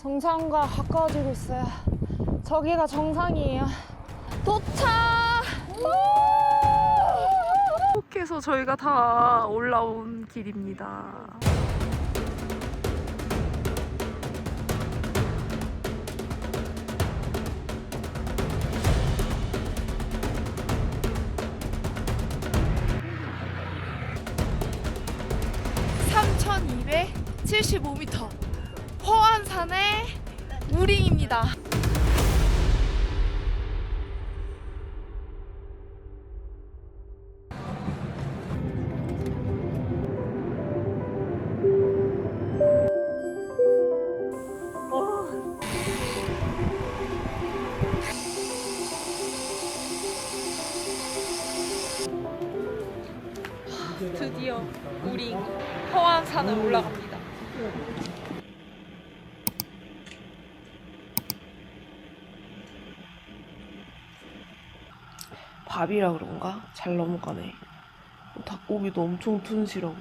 정상과 가까워지고 있어요. 저기가 정상이에요. 도착! 이렇게 해서 저희가 다 올라온 길입니다. (3275m) 허안산의 우링입니다. 드디어 우링 허안산을 올라갑니다. 밥이라 그런가? 잘 넘어가네. 닭고기도 엄청 튼실하고.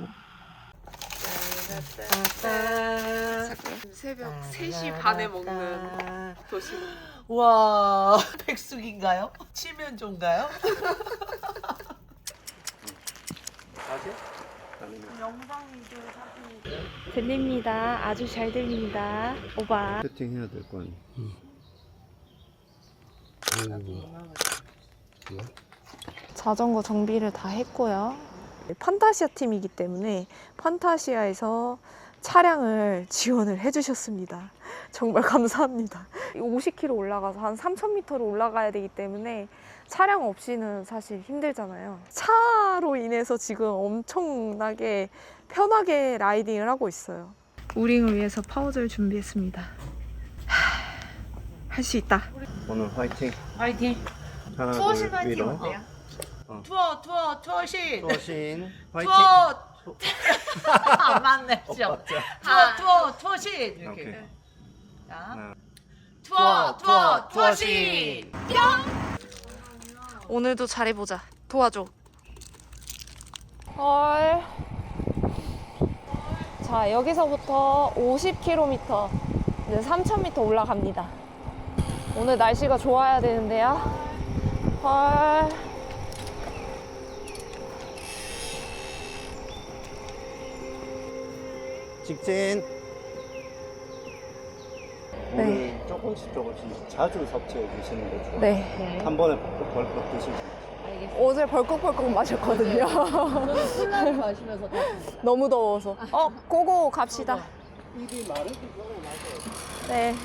새벽 3시 반에 먹는 도시락. 와, 백숙인가요? 칠면조인가요? 들립니다. 아주 잘 들립니다. 오바. 세팅해야 될 거 아니야. 자전거 정비를 다 했고요. 판타시아 팀이기 때문에 판타시아에서 차량을 지원을 해주셨습니다. 정말 감사합니다. 50km 올라가서 한 3,000m를 올라가야 되기 때문에 차량 없이는 사실 힘들잖아요. 차로 인해서 지금 엄청나게 편하게 라이딩을 하고 있어요. 우링을 위해서 파우더를 준비했습니다. 할 수 있다. 오늘 화이팅. 화이팅. 하나, 투어신 둘, 화이팅 위로. 어때요? 투어신. 투어신 화이팅. 안 맞네, 죠 투어신. 이렇게. 오케이. 자. 투어신. 오늘도 잘해보자. 도와줘. 헐. 자, 여기서부터 50km, 이제 3,000m 올라갑니다. 오늘 날씨가 좋아야 되는데요. 헐. 직진. 네. 오늘 조금씩 자주 섭취해 주시는 게 좋아요. 네. 한 번에 벌컥 드시지. 어제 벌컥벌컥 마셨거든요. 저는 콜라를 마시면서 너무 더워서. 고고 갑시다. 입이 마르기 전에 마셔요. 네.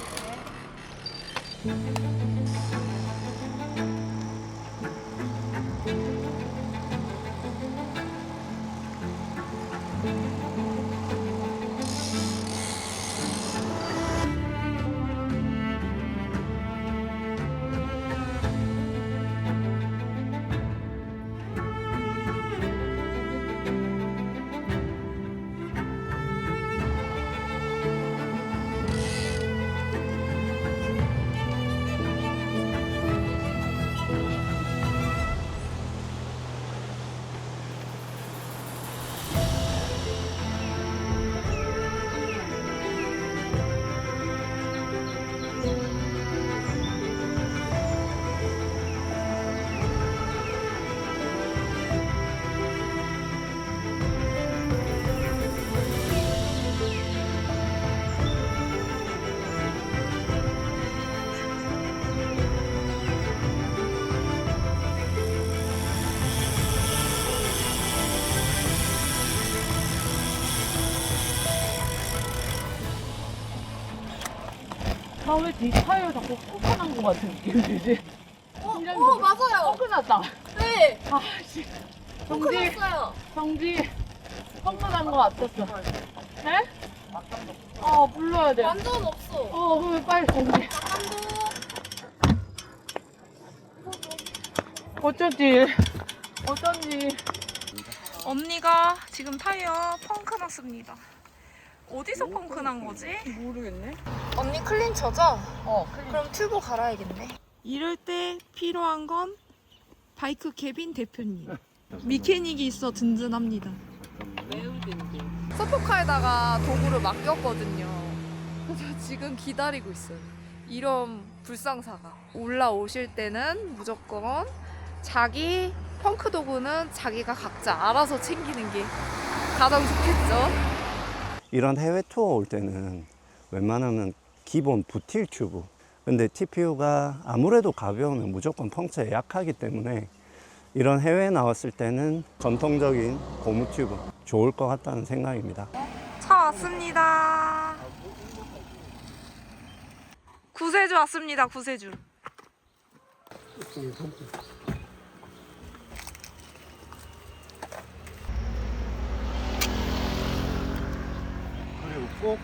다음에 뒷타이어 자꾸 펑크난 것 같은 느낌이 들지? 맞아요. 펑크났다. 네. 아씨. 펑크났어요. 정지. 펑크난 거 같았어. 네? 불러야 돼. 완전 없어. 그러면 빨리 정지. 어쩐지. 언니가 지금 타이어 펑크 났습니다. 어디서 펑크 난 거지? 모르겠네. 언니 클린처죠? 클린. 그럼 튜브 갈아야겠네. 이럴 때 필요한 건 바이크 개빈 대표님. 미케닉이 있어 든든합니다. 매우 든든. 서포카에다가 도구를 맡겼거든요. 그래서 지금 기다리고 있어요. 이런 불상사가. 올라오실 때는 무조건 자기 펑크 도구는 자기가 각자 알아서 챙기는 게 가장 좋겠죠. 이런 해외 투어 올 때는 웬만하면 기본 부틸 튜브. 근데 TPU가 아무래도 가벼우면 무조건 펑크에 약하기 때문에 이런 해외에 나왔을 때는 전통적인 고무 튜브 좋을 것 같다는 생각입니다. 차 왔습니다. 구세주 왔습니다. 구세주. 그리고 꼭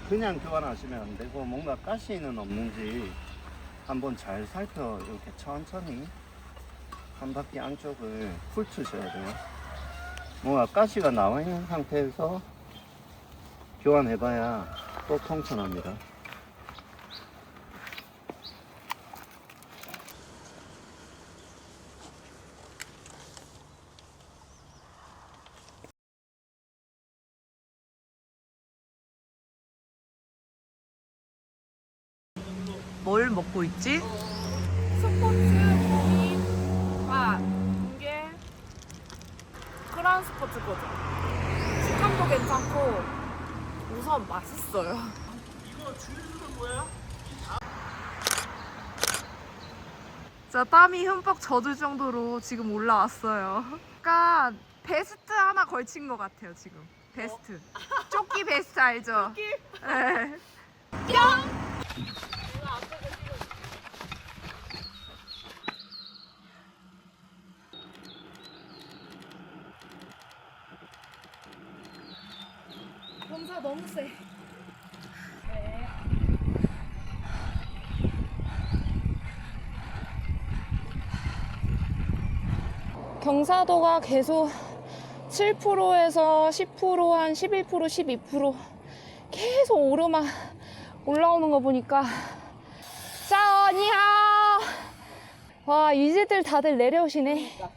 그냥 교환하시면 안 되고 뭔가 가시는 없는지 한번 잘 살펴 이렇게 천천히 한 바퀴 안쪽을 훑으셔야 돼요. 뭔가 가시가 나와 있는 상태에서 교환해봐야 또 통천합니다. 뭘 먹고 있지? 스포츠 고기 이게 크라운 스포츠 거죠. 식감도 괜찮고 우선 맛있어요. 이거 주유는 뭐야? 자, 땀이 흠뻑 젖을 정도로 지금 올라왔어요. 약간 베스트 하나 걸친 것 같아요 지금. 베스트. 조끼 베스트 알죠? 조끼? 네. 경사 너무 세. 경사도가 계속 7%에서 10%, 한 11%, 12% 계속 오르막 올라오는 거 보니까 자, 니하오. 와, 이제들 다들 내려오시네.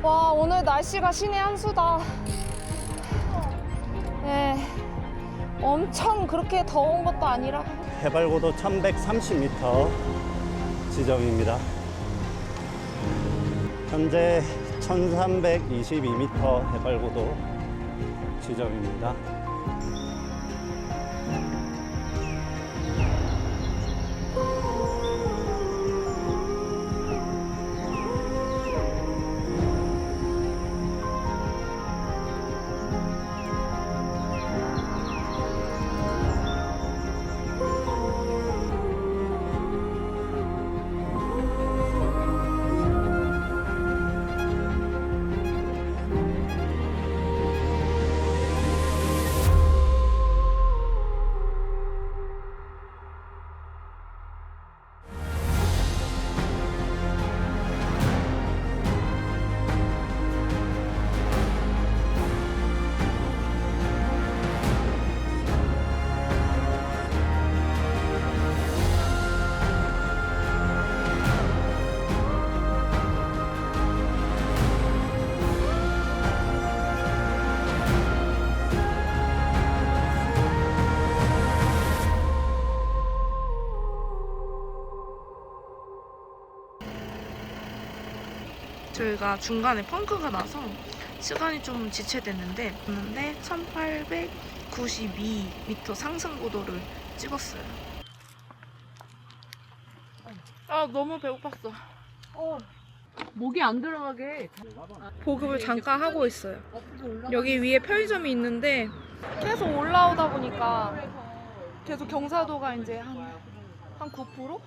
와, 오늘 날씨가 신의 한 수다. 네, 엄청 그렇게 더운 것도 아니라. 해발고도 1130m 지점입니다. 현재 1322m 해발고도 지점입니다. 저희가 중간에 펑크가 나서 시간이 좀 지체됐는데 1892m 상승 고도를 찍었어요. 아, 너무 배고팠어. 목이 안 들어가게. 보급을 잠깐 하고 있어요. 여기 위에 편의점이 있는데 계속 올라오다 보니까 계속 경사도가 이제 한 9%?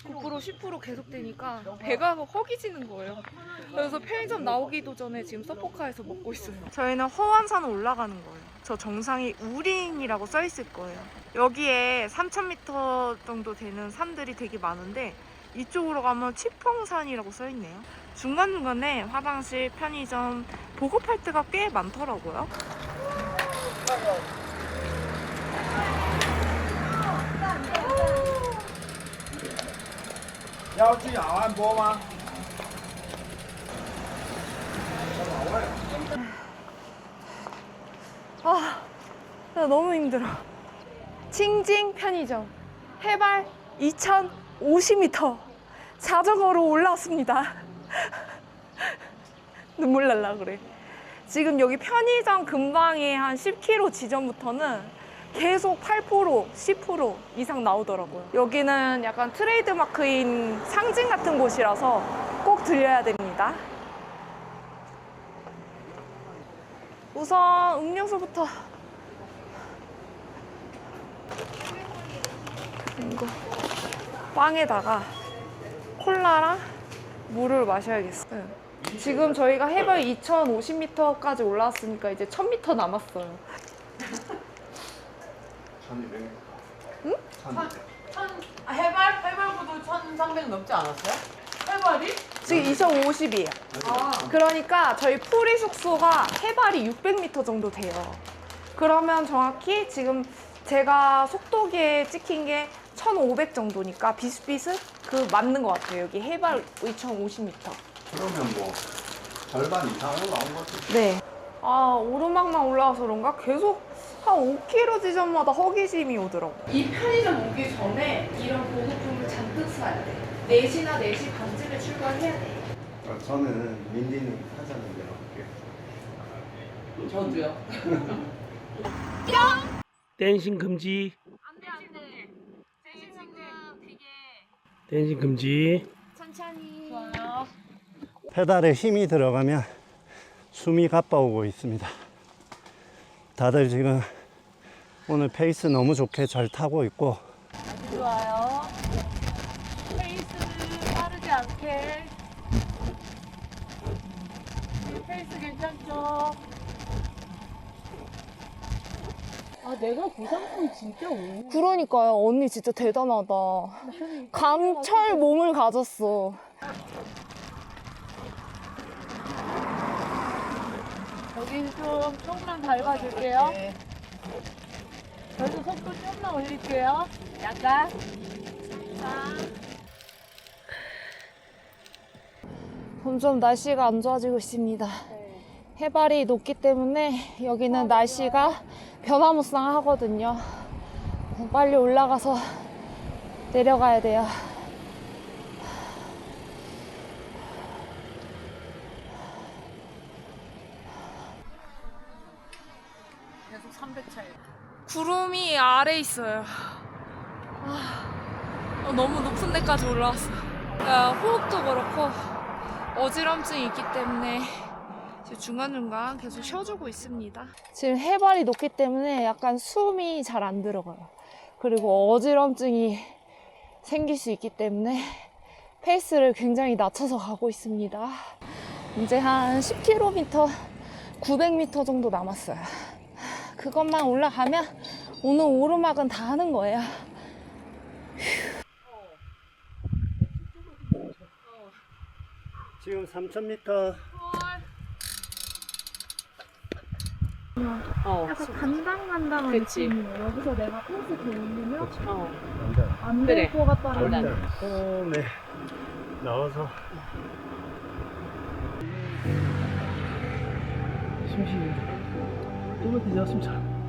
10% 계속 되니까 배가 허기지는 거예요. 그래서 편의점 나오기도 전에 지금 서포카에서 먹고 있어요. 저희는 허완산 올라가는 거예요. 저 정상이 우린이라고 써 있을 거예요. 여기에 3000m 정도 되는 산들이 되게 많은데 이쪽으로 가면 치펑산이라고 써 있네요. 중간중간에 화장실, 편의점 보급할 때가 꽤 많더라고요. 要去咬岸波吗？ 아, 나 너무 힘들어. 칭징 편의점. 해발 2050m. 자전거로 올라왔습니다. 눈물 날라 그래. 지금 여기 편의점 근방에 한 10km 지점부터는 계속 8%, 10% 이상 나오더라고요. 여기는 약간 트레이드 마크인 상징 같은 곳이라서 꼭 들려야 됩니다. 우선 음료수부터. 이거 빵에다가 콜라랑 물을 마셔야겠어요. 지금 저희가 해발 2050m까지 올라왔으니까 이제 1000m 남았어요. 1200. 응? 1200. 해발보다 1300 넘지 않았어요? 해발이? 지금 2050이에요. 그러니까 저희 풀이 숙소가 해발이 600m 정도 돼요. 그러면 정확히 지금 제가 속도계에 찍힌 게 1500 정도니까 비슷비슷 그 맞는 것 같아요. 여기 해발 2050m. 그러면 뭐 절반 이상 올라온 거지. 네. 아, 오르막만 올라와서 그런가? 계속 한 5km 지점마다 허기짐이 오더라고. 이 편의점 오기 전에 이런 보급품을 잔뜩 사야 돼. 4시나 4시 반쯤에 출발해야 돼. 저는 민디는 하자는 대로 할게요. 저도요. 댄싱 금지. 안 돼, 안 돼. 제 지금 되게 댄싱 금지. 천천히. 좋아요. 페달에 힘이 들어가면 숨이 가빠오고 있습니다. 다들 지금 오늘 페이스 너무 좋게 잘 타고 있고 좋아요. 페이스는 빠르지 않게. 페이스 괜찮죠? 아, 내가 부상품이 진짜 없네. 그러니까요. 언니 진짜 대단하다. 감철 몸을 가졌어. 여기 좀 조금만 밟아줄게요. 저도 속도 좀만 올릴게요. 약간. 점점 날씨가 안 좋아지고 있습니다. 해발이 높기 때문에 여기는 날씨가 변화무쌍하거든요. 빨리 올라가서 내려가야 돼요. 계속 300 차이. 구름이 아래 있어요. 너무 높은 데까지 올라왔어요. 호흡도 그렇고 어지럼증이 있기 때문에 중간중간 계속 쉬어주고 있습니다. 지금 해발이 높기 때문에 약간 숨이 잘 안 들어가요. 그리고 어지럼증이 생길 수 있기 때문에 페이스를 굉장히 낮춰서 가고 있습니다. 이제 한 10km, 900m 정도 남았어요. 그것만 올라가면 오늘 오르막은 다 하는 거예요. 지금 3000m 약간 간당간당한 그치. 느낌이에요. 여기서 내가 페이스 더 올리면 안 그래. 될 것 같다는 절대. 처음에 나와서 심심해. 좀만 더 지났으면 참.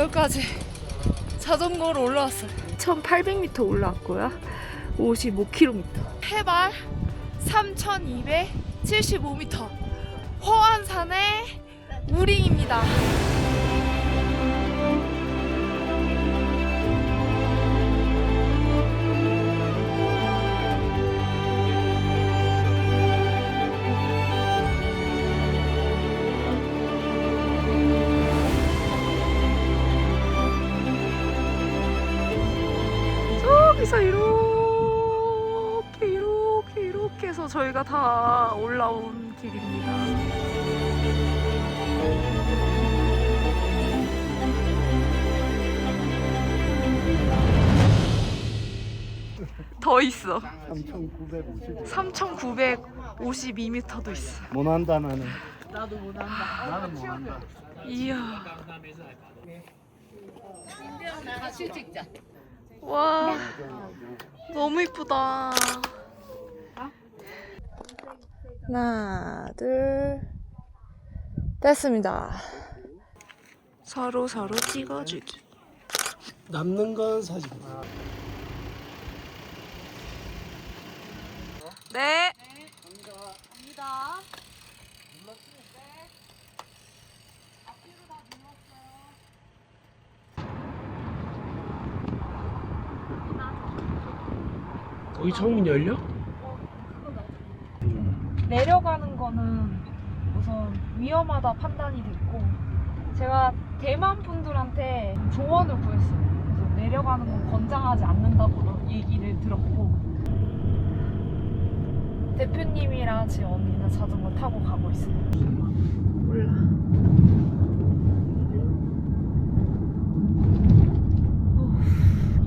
저기까지 자전거로 올라왔어요. 1800m 올라왔고요. 55km. 해발 3275m. 허안산의 우링입니다. 저기서 이렇게 해서 저희가 다 올라온 길입니다. 더 있어. 3952m도 있어. 못한다 나는. 나도 못한다. 나는 뭐 한다. 이야. 같이 찍자. 와, 너무 이쁘다. 하나, 둘, 됐습니다. 서로 찍어주기. 남는 건 사진. 네. 갑니다. 여기 창문 열려? 내려가는 거는 우선 위험하다 판단이 됐고, 제가 대만 분들한테 조언을 구했어요. 그래서 내려가는 건 권장하지 않는다고 얘기를 들었고, 대표님이랑 지금 언니는 자전거 타고 가고 있어요. 몰라.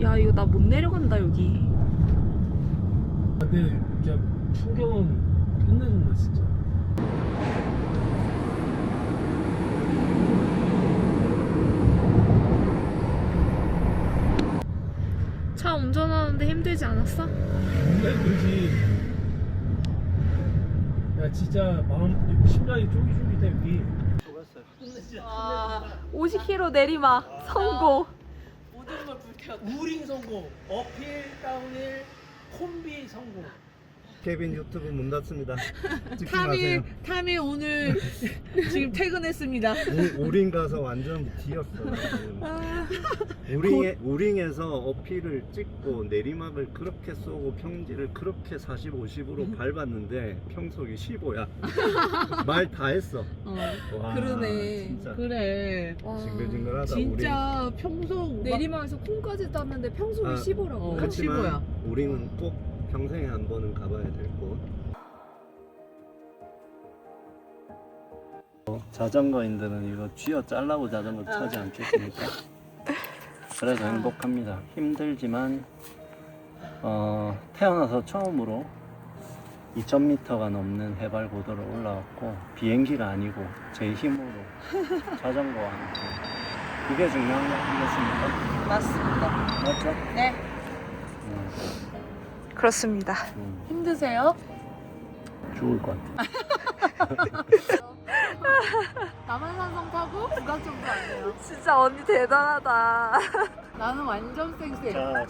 야, 이거 나 못 내려간다 여기. 근데 그냥 풍경은 끝내준다 진짜. 차 운전하는데 힘들지 않았어? 정말 그지. 야 진짜 마음 심장이 쫄깃쫄깃해 여기. 50km 내리막 성공. 모든 걸 불태웠다. 우링 성공, 어필 다운힐 콤비 성공. 케빈 유튜브 문 닫습니다. 찍지 마세요. 탐이 오늘 지금 퇴근했습니다. 우링 가서 완전 뒤였어요. 우링에서 어필을 찍고 내리막을 그렇게 쏘고 평지를 그렇게 40, 50으로 밟았는데 평속이 15야. 말 다 했어. 와, 그러네. 진짜 그래. 징글징글하다. 진짜 평소 내리막에서 콩까지 땄는데 평소에 아, 15라고. 그렇지만 15야. 우링은 꼭 평생에 한 번은 가봐야 될 곳. 자전거인들은 이거 쥐어 잘라고 자전거 타지 않겠습니까? 그래서 행복합니다. 힘들지만 태어나서 처음으로 2000m가 넘는 해발 고도를 올라왔고 비행기가 아니고 제 힘으로 자전거와 함께 이게 중요한 거 아니겠습니까? 맞습니다. 맞죠? 네. 그렇습니다. 힘드세요? 죽을 것 같아. 남한산성 타고 부각 정도 아니에요. 진짜 언니 대단하다. 나는 완전 쌩쌩. 자,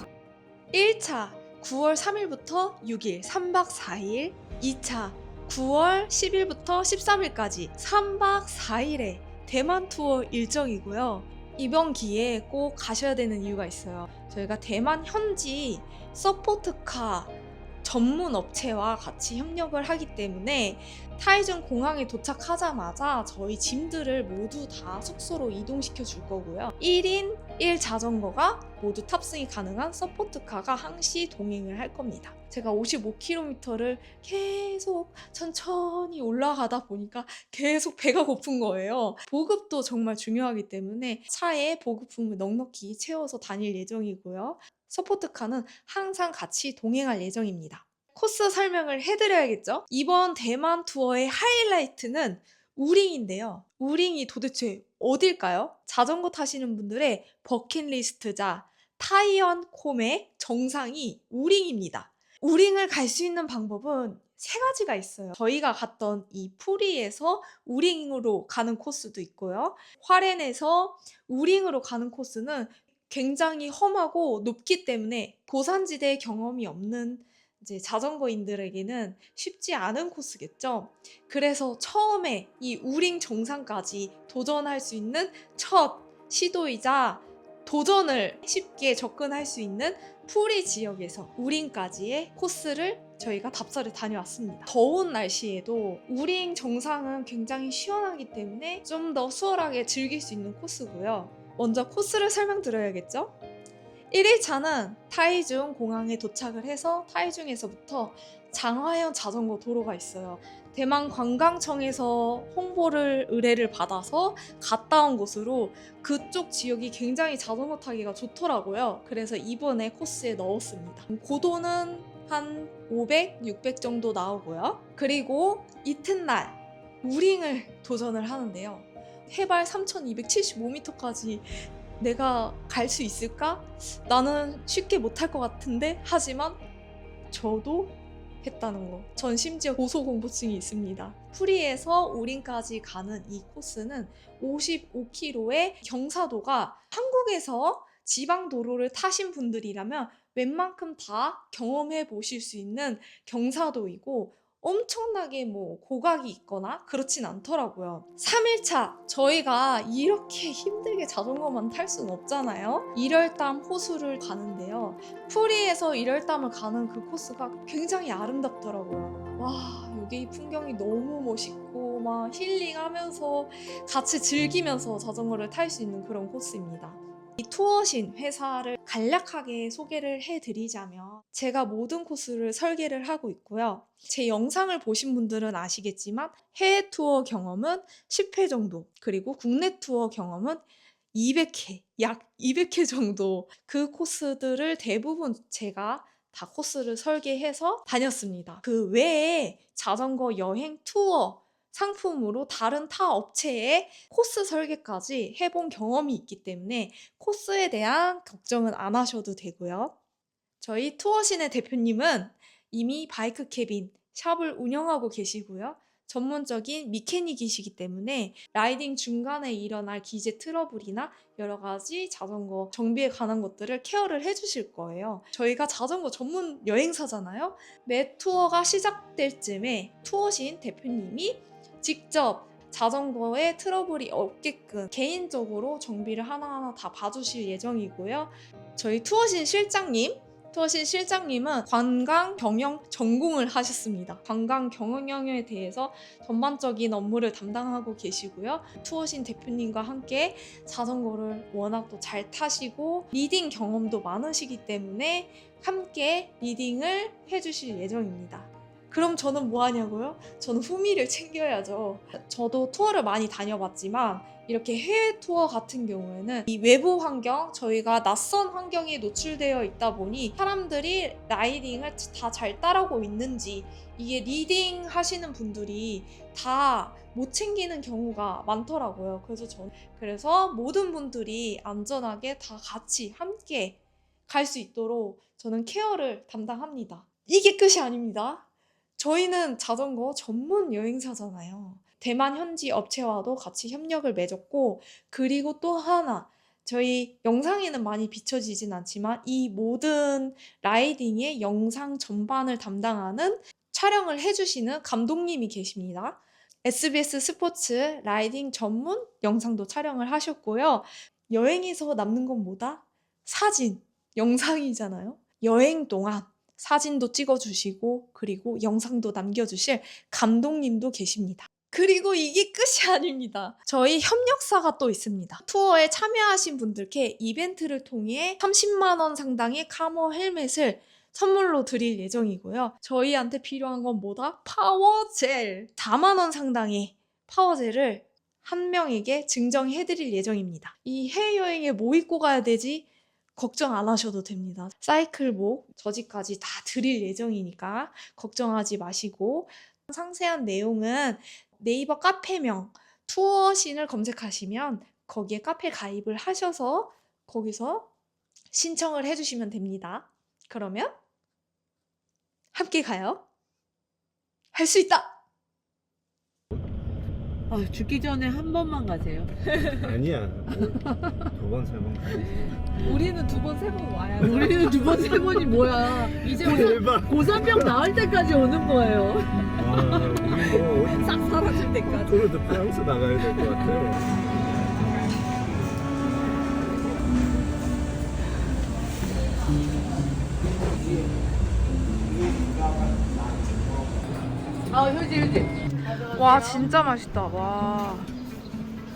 1차 9월 3일부터 6일 3박 4일, 2차 9월 10일부터 13일까지 3박 4일의 대만 투어 일정이고요. 이번 기회에 꼭 가셔야 되는 이유가 있어요. 저희가 대만 현지 서포트카 전문 업체와 같이 협력을 하기 때문에 타이중 공항에 도착하자마자 저희 짐들을 모두 다 숙소로 이동시켜 줄 거고요. 1인 1자전거가 모두 탑승이 가능한 서포트카가 항시 동행을 할 겁니다. 제가 55km를 계속 천천히 올라가다 보니까 계속 배가 고픈 거예요. 보급도 정말 중요하기 때문에 차에 보급품을 넉넉히 채워서 다닐 예정이고요. 서포트카는 항상 같이 동행할 예정입니다. 코스 설명을 해드려야겠죠? 이번 대만 투어의 하이라이트는 우링인데요. 우링이 도대체 어딜까요? 자전거 타시는 분들의 버킷리스트자 타이언 콤의 정상이 우링입니다. 우링을 갈 수 있는 방법은 세 가지가 있어요. 저희가 갔던 이 프리에서 우링으로 가는 코스도 있고요. 화롄에서 우링으로 가는 코스는 굉장히 험하고 높기 때문에 고산지대 경험이 없는 이제 자전거인들에게는 쉽지 않은 코스겠죠. 그래서 처음에 이 우링 정상까지 도전할 수 있는 첫 시도이자 도전을 쉽게 접근할 수 있는 프리 지역에서 우링까지의 코스를 저희가 답사를 다녀왔습니다. 더운 날씨에도 우링 정상은 굉장히 시원하기 때문에 좀 더 수월하게 즐길 수 있는 코스고요. 먼저 코스를 설명드려야겠죠? 1일차는 타이중 공항에 도착을 해서 타이중에서부터 장화현 자전거 도로가 있어요. 대만 관광청에서 홍보를 의뢰를 받아서 갔다 온 곳으로 그쪽 지역이 굉장히 자전거 타기가 좋더라고요. 그래서 이번에 코스에 넣었습니다. 고도는 한 500, 600 정도 나오고요. 그리고 이튿날 우링을 도전을 하는데요. 해발 3275m까지 내가 갈 수 있을까? 나는 쉽게 못할 것 같은데? 하지만 저도 했다는 거. 전 심지어 고소공포증이 있습니다. 프리에서 우린까지 가는 이 코스는 55km의 경사도가 한국에서 지방도로를 타신 분들이라면 웬만큼 다 경험해 보실 수 있는 경사도이고 엄청나게 뭐 고각이 있거나 그렇진 않더라고요. 3일차 저희가 이렇게 힘들게 자전거만 탈 수는 없잖아요. 일월담 호수를 가는데요. 프리에서 일월담을 가는 그 코스가 굉장히 아름답더라고요. 와, 여기 풍경이 너무 멋있고 막 힐링하면서 같이 즐기면서 자전거를 탈 수 있는 그런 코스입니다. 이 투어신 회사를 간략하게 소개를 해드리자면 제가 모든 코스를 설계를 하고 있고요. 제 영상을 보신 분들은 아시겠지만 해외 투어 경험은 10회 정도, 그리고 국내 투어 경험은 200회, 약 200회 정도 그 코스들을 대부분 제가 다 코스를 설계해서 다녔습니다. 그 외에 자전거 여행 투어 상품으로 다른 타 업체의 코스 설계까지 해본 경험이 있기 때문에 코스에 대한 걱정은 안 하셔도 되고요. 저희 투어신의 대표님은 이미 바이크 캐빈 샵을 운영하고 계시고요. 전문적인 미케닉이시기 때문에 라이딩 중간에 일어날 기재 트러블이나 여러 가지 자전거 정비에 관한 것들을 케어를 해주실 거예요. 저희가 자전거 전문 여행사잖아요. 매 투어가 시작될 쯤에 투어신 대표님이 직접 자전거에 트러블이 없게끔 개인적으로 정비를 하나하나 다 봐주실 예정이고요. 저희 투어신 실장님은 관광 경영 전공을 하셨습니다. 관광 경영에 대해서 전반적인 업무를 담당하고 계시고요. 투어신 대표님과 함께 자전거를 워낙 또 잘 타시고 리딩 경험도 많으시기 때문에 함께 리딩을 해주실 예정입니다. 그럼 저는 뭐 하냐고요? 저는 후미를 챙겨야죠. 저도 투어를 많이 다녀봤지만 이렇게 해외 투어 같은 경우에는 이 외부 환경, 저희가 낯선 환경에 노출되어 있다 보니 사람들이 라이딩을 다 잘 따라오고 있는지 이게 리딩 하시는 분들이 다 못 챙기는 경우가 많더라고요. 그래서 모든 분들이 안전하게 다 같이 함께 갈 수 있도록 저는 케어를 담당합니다. 이게 끝이 아닙니다. 저희는 자전거 전문 여행사잖아요. 대만 현지 업체와도 같이 협력을 맺었고, 그리고 또 하나, 저희 영상에는 많이 비춰지진 않지만 이 모든 라이딩의 영상 전반을 담당하는 촬영을 해주시는 감독님이 계십니다. SBS 스포츠 라이딩 전문 영상도 촬영을 하셨고요. 여행에서 남는 건 뭐다? 사진, 영상이잖아요. 여행 동안 사진도 찍어주시고 그리고 영상도 남겨주실 감독님도 계십니다. 그리고 이게 끝이 아닙니다. 저희 협력사가 또 있습니다. 투어에 참여하신 분들께 이벤트를 통해 30만 원 상당의 카모 헬멧을 선물로 드릴 예정이고요. 저희한테 필요한 건 뭐다? 파워젤! 4만 원 상당의 파워젤을 한 명에게 증정해 드릴 예정입니다. 이 해외여행에 뭐 입고 가야 되지? 걱정 안 하셔도 됩니다. 사이클복, 저지까지 다 드릴 예정이니까 걱정하지 마시고, 상세한 내용은 네이버 카페명 투어신을 검색하시면 거기에 카페 가입을 하셔서 거기서 신청을 해주시면 됩니다. 그러면 함께 가요. 할 수 있다. 아, 죽기 전에 한 번만 가세요. 아니야. 2번, 3번 가야지. 우리는 2번, 3번 와야 돼. 우리는 2번, 3번이 뭐야. 이제 대박. 고산병 나을 때까지 오는 거예요. 우리 뭐 싹 사라질 때까지. 토르드 프랑스 나가야 될 것 같아. 아, 휴지. 와 진짜 맛있다. 와.